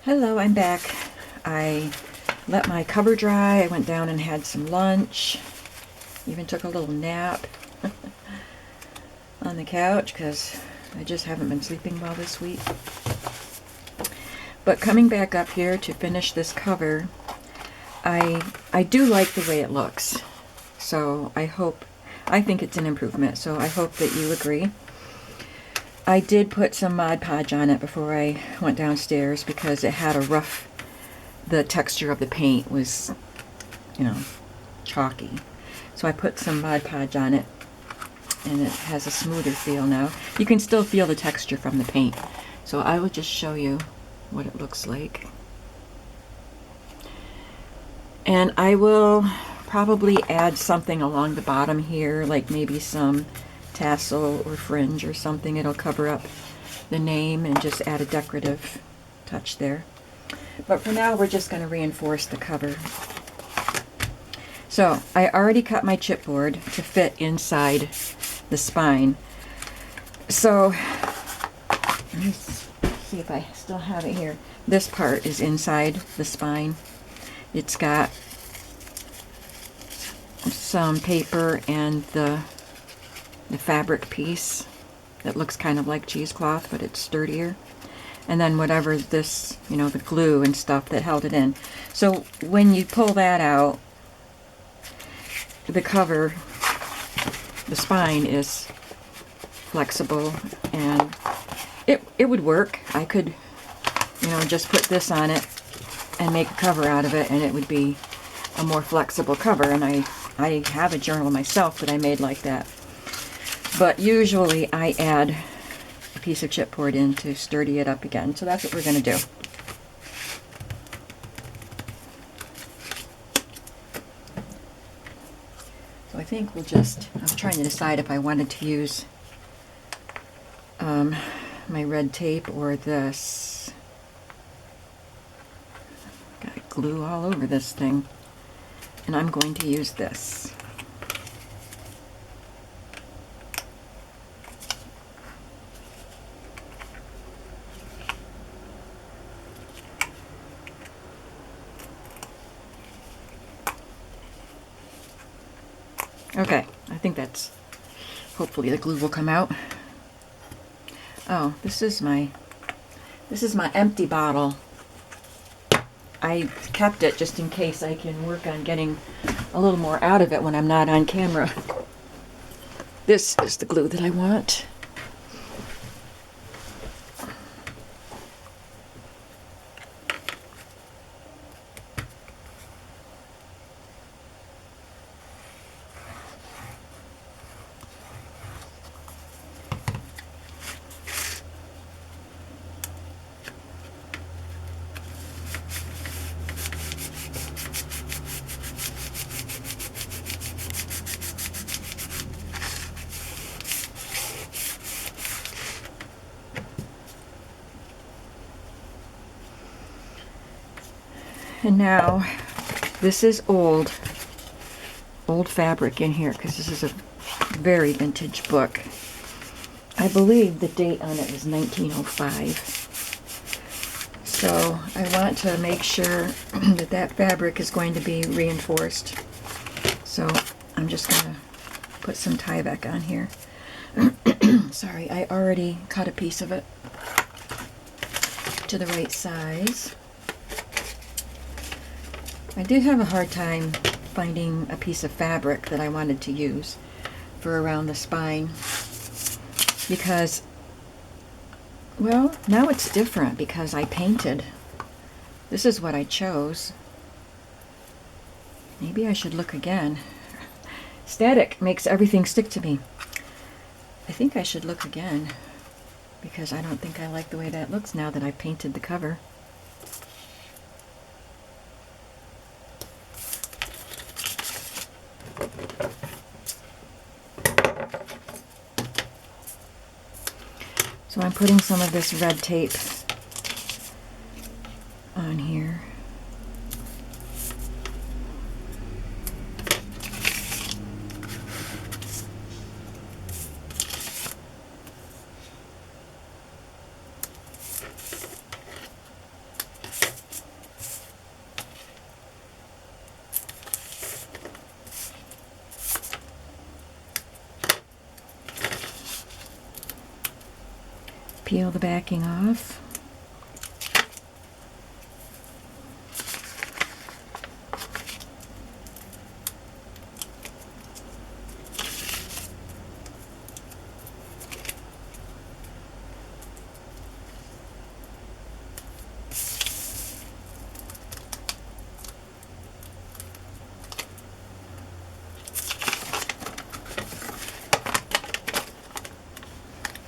Hello, I'm back. I let my cover dry. I went down and had some lunch. Even took a little nap on the couch because I just haven't been sleeping well this week. But coming back up here to finish this cover, I do like the way it looks. So I think it's an improvement. So I hope that you agree. I did put some Mod Podge on it before I went downstairs because it had the texture of the paint was, chalky. So I put some Mod Podge on it and it has a smoother feel now. You can still feel the texture from the paint. So I will just show you what it looks like. And I will probably add something along the bottom here, like maybe some tassel or fringe or something. It'll cover up the name and just add a decorative touch there. But for now, we're just going to reinforce the cover. So I already cut my chipboard to fit inside the spine. So let me see if I still have it here. This part is inside the spine. It's got some paper and the fabric piece that looks kind of like cheesecloth, but it's sturdier. And then whatever this, the glue and stuff that held it in. So when you pull that out, the cover, the spine is flexible and it would work. I could, just put this on it and make a cover out of it and it would be a more flexible cover. And I have a journal myself that I made like that. But usually I add a piece of chipboard in to sturdy it up again. So that's what we're going to do. So I think we'll just, I was trying to decide if I wanted to use my red tape or this. Got glue all over this thing. And I'm going to use this. Okay, I think that's, hopefully the glue will come out. Oh, this is my empty bottle. I kept it just in case I can work on getting a little more out of it when I'm not on camera. This is the glue that I want. And now, this is old fabric in here because this is a very vintage book. I believe the date on it is 1905. So I want to make sure that fabric is going to be reinforced. So I'm just going to put some Tyvek on here. Sorry, I already cut a piece of it to the right size. I did have a hard time finding a piece of fabric that I wanted to use for around the spine because, well, now it's different because I painted. This is what I chose. Maybe I should look again. Static makes everything stick to me. I think I should look again because I don't think I like the way that looks now that I've painted the cover. So I'm putting some of this red tape on here. peel the backing off.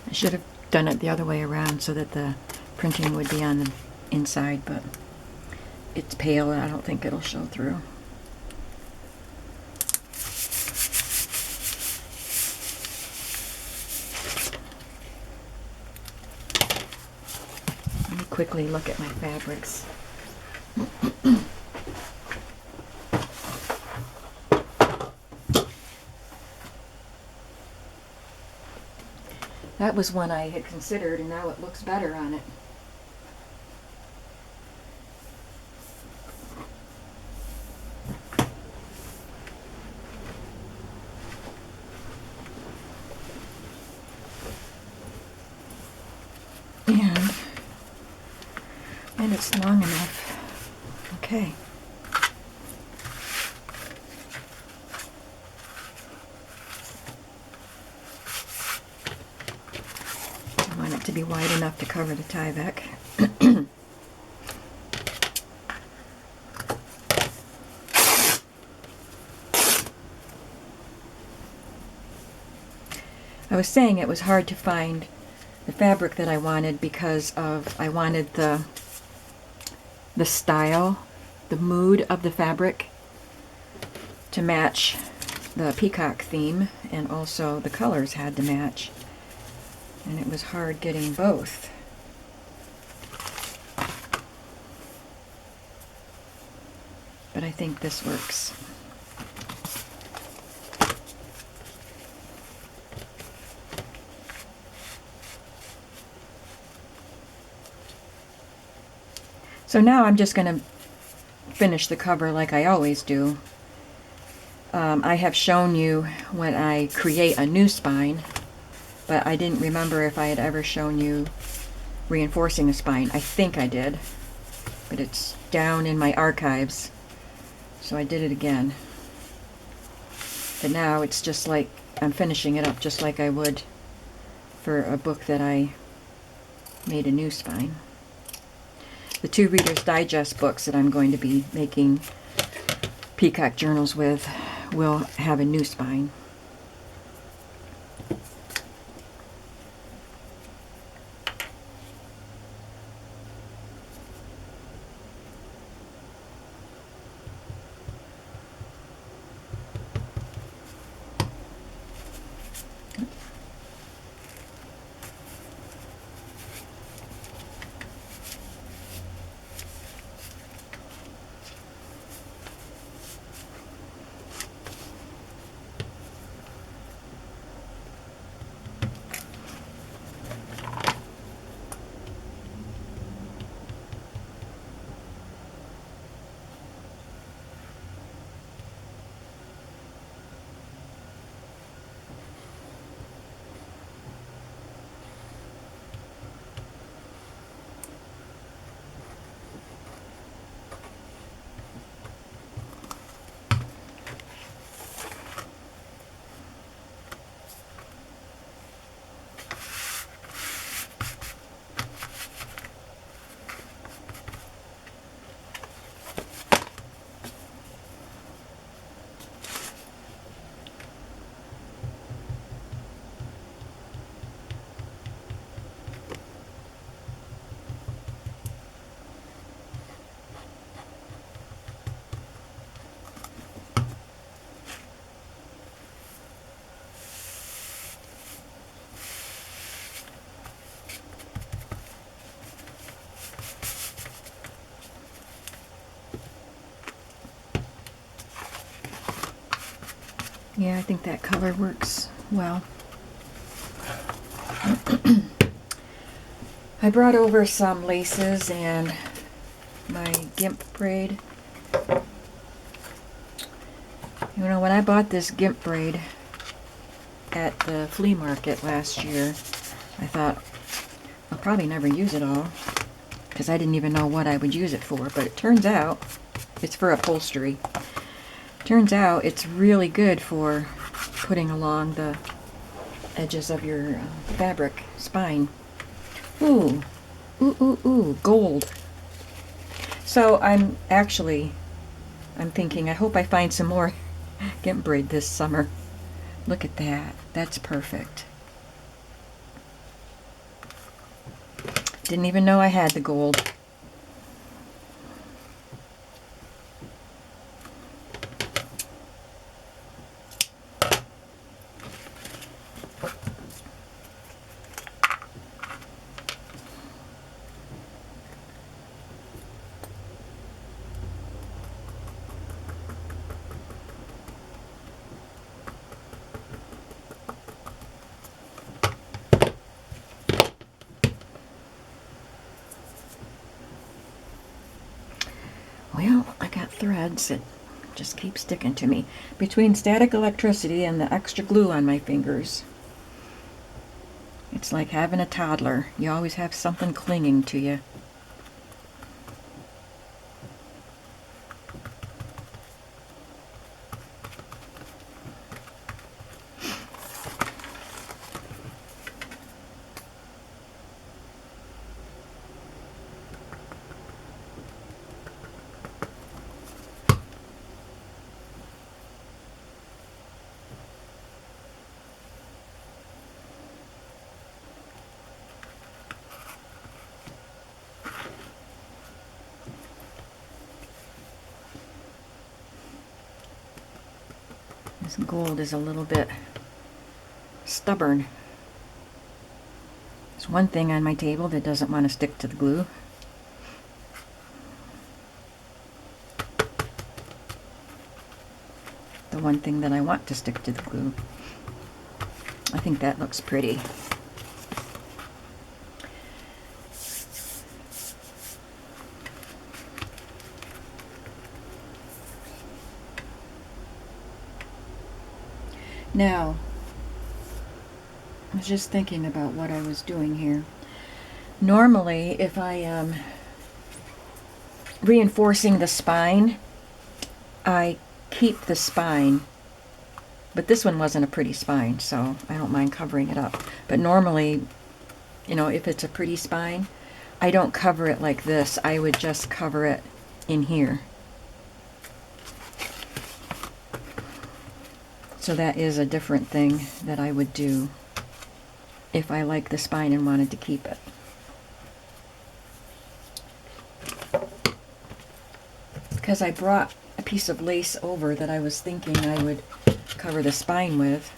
I should have done it the other way around so that the printing would be on the inside, but it's pale and I don't think it'll show through. Let me quickly look at my fabrics. That was one I had considered, and now it looks better on it. And it's long enough. Okay. I want it to be wide enough to cover the Tyvek. I was saying it was hard to find the fabric that I wanted because I wanted the style, the mood of the fabric to match the Peacock theme, and also the colors had to match. And it was hard getting both. But I think this works. So now I'm just going to finish the cover like I always do. I have shown you when I create a new spine, but I didn't remember if I had ever shown you reinforcing a spine. I think I did, but it's down in my archives, so I did it again. But now it's just like I'm finishing it up just like I would for a book that I made a new spine. The two Reader's Digest books that I'm going to be making Peacock journals with will have a new spine. Yeah, I think that color works well. I brought over some laces and my gimp braid. You know, when I bought this gimp braid at the flea market last year, I thought, I'll probably never use it all because I didn't even know what I would use it for, but it turns out it's for upholstery. Turns out it's really good for putting along the edges of your fabric spine. Ooh, ooh, ooh, ooh, gold. So I'm thinking, I hope I find some more Gimp braid this summer. Look at that. That's perfect. Didn't even know I had the gold. Well, I got threads that just keep sticking to me. Between static electricity and the extra glue on my fingers, it's like having a toddler. You always have something clinging to you. This gold is a little bit stubborn. There's one thing on my table that doesn't want to stick to the glue. The one thing that I want to stick to the glue. I think that looks pretty. Now, I was just thinking about what I was doing here. Normally, if I am reinforcing the spine, I keep the spine, but this one wasn't a pretty spine, so I don't mind covering it up. But normally, you know, if it's a pretty spine, I don't cover it like this. I would just cover it in here. So that is a different thing that I would do if I like the spine and wanted to keep it. Because I brought a piece of lace over that I was thinking I would cover the spine with,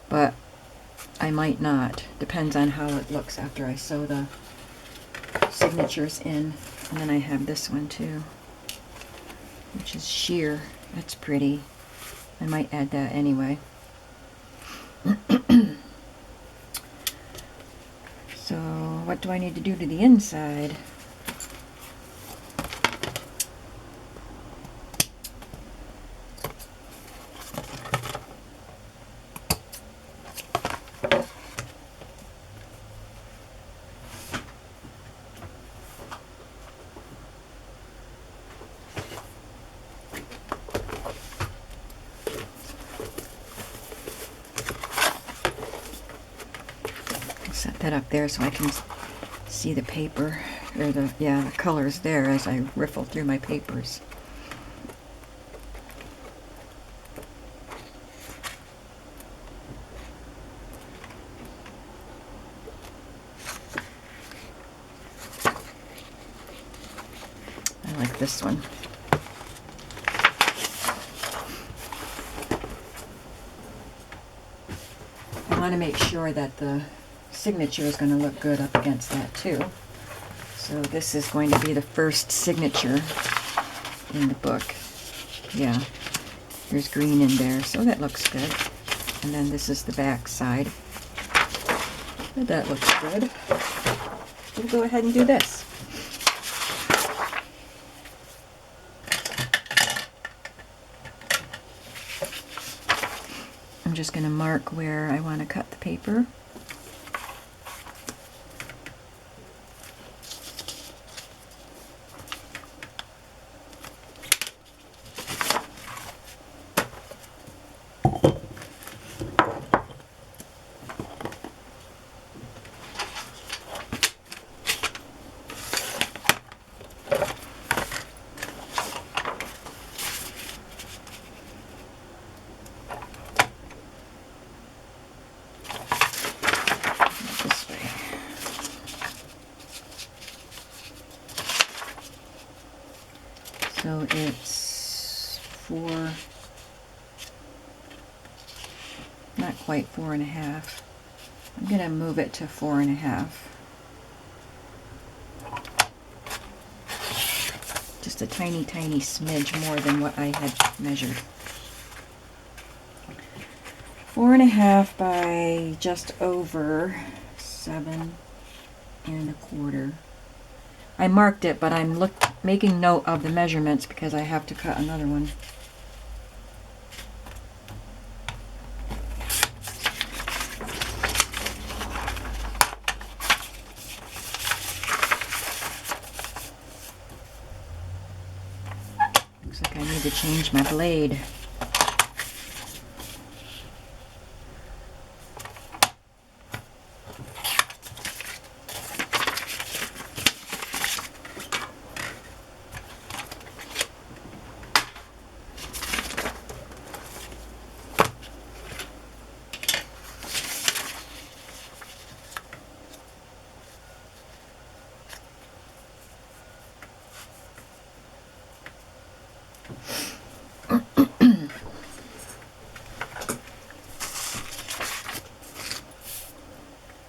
but I might not. Depends on how it looks after I sew the signatures in. And then I have this one too, which is sheer. That's pretty. I might add that anyway. So what do I need to do to the inside? Set that up there so I can see the paper, or the colors there as I riffle through my papers. I like this one. I want to make sure that the signature is going to look good up against that too. So this is going to be the first signature in the book. Yeah, there's green in there, so that looks good. And then this is the back side. That looks good. We'll go ahead and do this. I'm just going to mark where I want to cut the paper. So it's 4, not quite 4.5. I'm going to move it to 4.5. Just a tiny, tiny smidge more than what I had measured. 4.5 by just over 7.25. I marked it, but I'm making note of the measurements because I have to cut another one. Looks like I need to change my blade.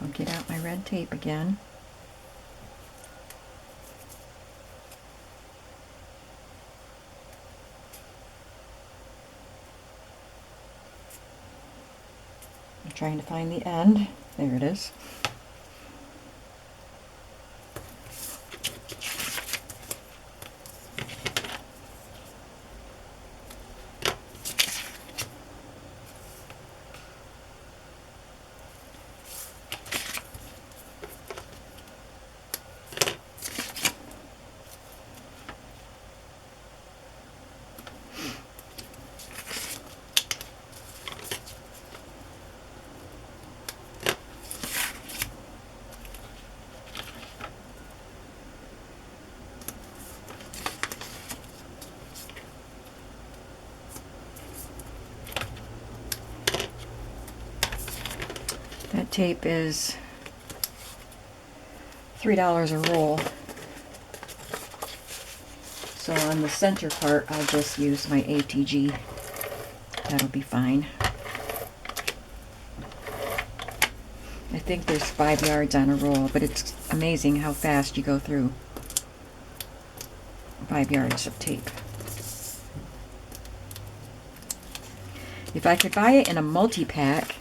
I'll get out my red tape again. I'm trying to find the end. There it is. That tape is $3 a roll. So on the center part, I'll just use my ATG. That'll be fine. I think there's 5 yards on a roll, but it's amazing how fast you go through 5 yards of tape. If I could buy it in a multi-pack,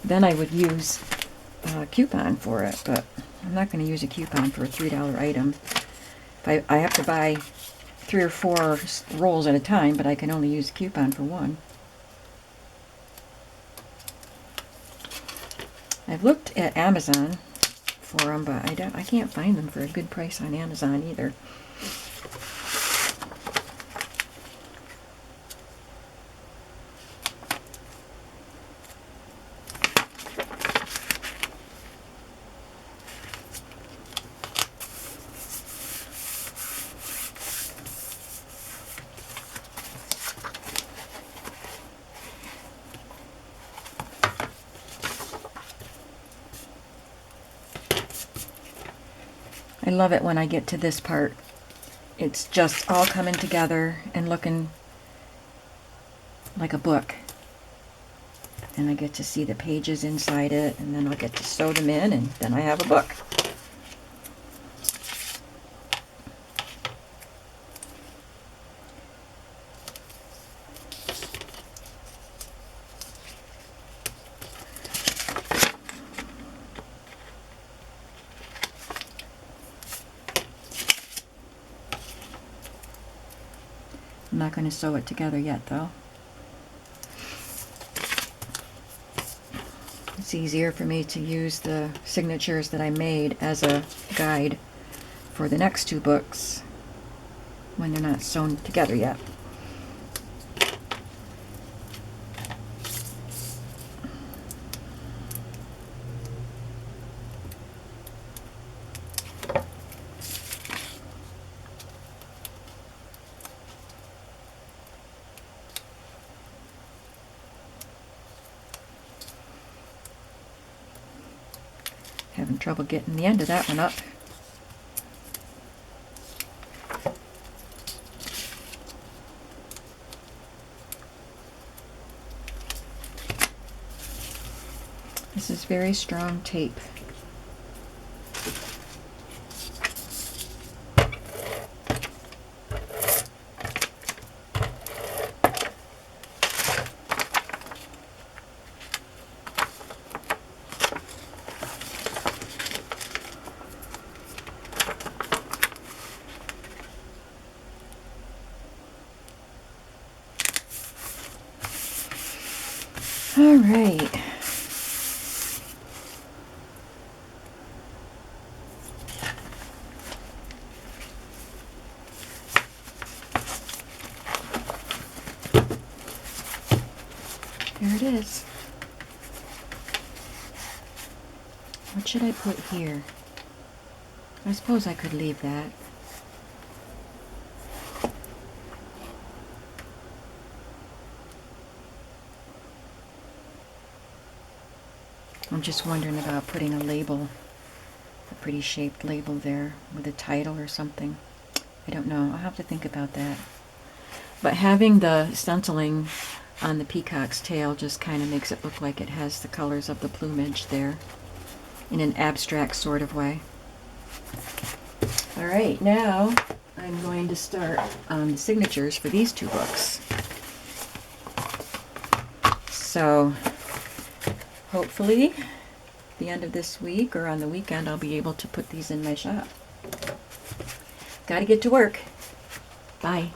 then I would use a coupon for it, but I'm not going to use a coupon for a $3 item. I have to buy 3 or 4 rolls at a time, but I can only use a coupon for one. I've looked at Amazon for them, but I can't find them for a good price on Amazon either. I love it when I get to this part. It's just all coming together and looking like a book. And I get to see the pages inside it, and then I'll get to sew them in, and then I have a book. I'm not going to sew it together yet, though. It's easier for me to use the signatures that I made as a guide for the next 2 books when they're not sewn together yet. Having trouble getting the end of that one up. This is very strong tape. All right. There it is. What should I put here? I suppose I could leave that. I'm just wondering about putting a label, a pretty shaped label there with a title or something. I don't know. I'll have to think about that. But having the stenciling on the peacock's tail just kind of makes it look like it has the colors of the plumage there in an abstract sort of way. All right, now I'm going to start on the signatures for these two books. So hopefully the end of this week or on the weekend I'll be able to put these in my shop. Gotta get to work. Bye.